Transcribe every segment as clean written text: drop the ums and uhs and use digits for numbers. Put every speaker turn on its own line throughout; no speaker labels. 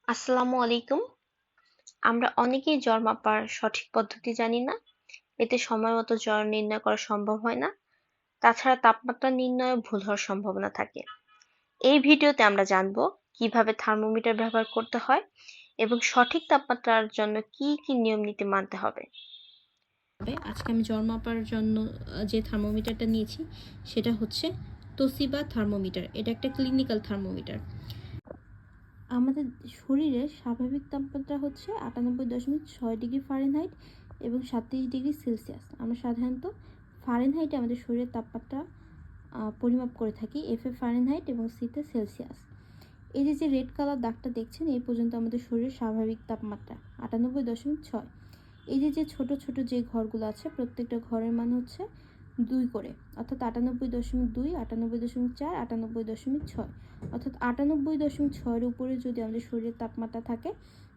আসসালামু আলাইকুম। আমরা অনেকেই জ্বর মাপার সঠিক পদ্ধতি জানি না। এতে সময় মতো জ্বর নির্ণয় করা সম্ভব হয় না। তাছাড়া তাপমাত্রা নির্ণয়ে ভুল হওয়ার সম্ভাবনা থাকে। এই ভিডিওতে আমরা জানব কিভাবে থার্মোমিটার ব্যবহার করতে হয় এবং সঠিক তাপমাত্রার জন্য কি কি নিয়ম নীতি মানতে হবে।
আজকে আমি জ্বর মাপার জন্য যে থার্মোমিটারটা নিয়েছি সেটা হচ্ছে তোশিবা থার্মোমিটার। এটা একটা ক্লিনিক্যাল থার্মোমিটার। আমাদের শরীরের স্বাভাবিক তাপমাত্রা হচ্ছে 98.6 ডিগ্রি ফারেনহাইট এবং 37 ডিগ্রি সেলসিয়াস। আমরা সাধারণত ফারেনহাইটে আমাদের শরীরের তাপমাত্রা পরিমাপ করে থাকি, এফে ফারেনহাইট এবং সিতে সেলসিয়াস। এই যে রেড কালার দাগটা দেখছেন, এই পর্যন্ত আমাদের শরীরের স্বাভাবিক তাপমাত্রা 98.6। এই যে ছোট ছোট যে ঘরগুলো আছে, প্রত্যেকটা ঘরের মান হচ্ছে 2 করে, অর্থাৎ 98.2, 98.4, 98.6। অর্থাৎ 98.6-এর উপরে যদি আমাদের শরীরের তাপমাত্রা থাকে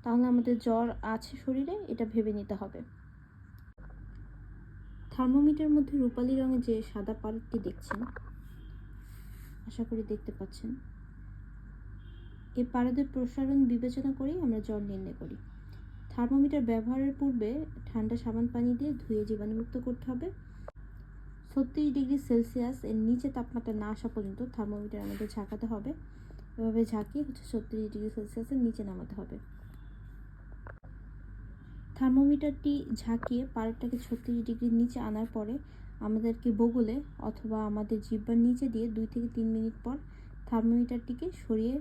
তাহলে আমাদের জ্বর আছে শরীরে, এটা ভেবে নিতে হবে। থার্মোমিটার মধ্যে রূপালী রঙের যে সাদা পারদটি দেখছেন, আশা করি দেখতে পাচ্ছেন, এই পারদের প্রসারণ বিবেচনা করেই আমরা জ্বর নির্ণয় করি। থার্মোমিটার ব্যবহারের পূর্বে ঠান্ডা সাবান পানি দিয়ে ধুয়ে জীবাণুমুক্ত করতে হবে। 36 ডিগ্রি সেলসিয়াস এর নিচে তাপমাত্রা না আসা পর্যন্ত থার্মোমিটার আমাদের ঝাঁকাতে হবে। এভাবে ঝাঁকিয়ে 36 ডিগ্রি সেলসিয়াসের নিচে নামাতে হবে। থার্মোমিটারটি ঝাঁকিয়ে পারদটাকে 36 ডিগ্রির নিচে আনার পরে আমাদেরকে বগলে অথবা আমাদের জিহ্বার নিচে দিয়ে 2 থেকে 3 মিনিট পর থার্মোমিটারটিকে সরিয়ে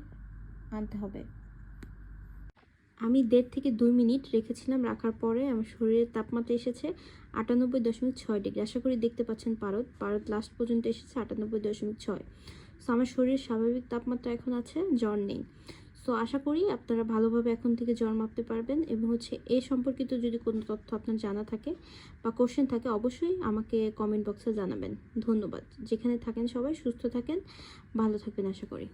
আনতে হবে। আমি 1.5 থেকে 2 মিনিট রেখেছিলাম। রাখার পরে আমার শরীরের তাপমাত্রা এসেছে 98.6 ডিগ্রি। আশা করি দেখতে পাচ্ছেন পারদ লাস্ট পর্যন্ত এসেছে 98.6। সো আমার শরীরের স্বাভাবিক তাপমাত্রা এখন আছে, জ্বর নেই। সো আশা করি আপনারা ভালোভাবে এখন থেকে জ্বর মাপতে পারবেন। এবং এই সম্পর্কিত যদি কোনো তথ্য আপনার জানা থাকে বা কোশ্চেন থাকে, অবশ্যই আমাকে কমেন্ট বক্সে জানাবেন। ধন্যবাদ। যেখানে থাকেন সবাই সুস্থ থাকেন, ভালো থাকবেন আশা করি।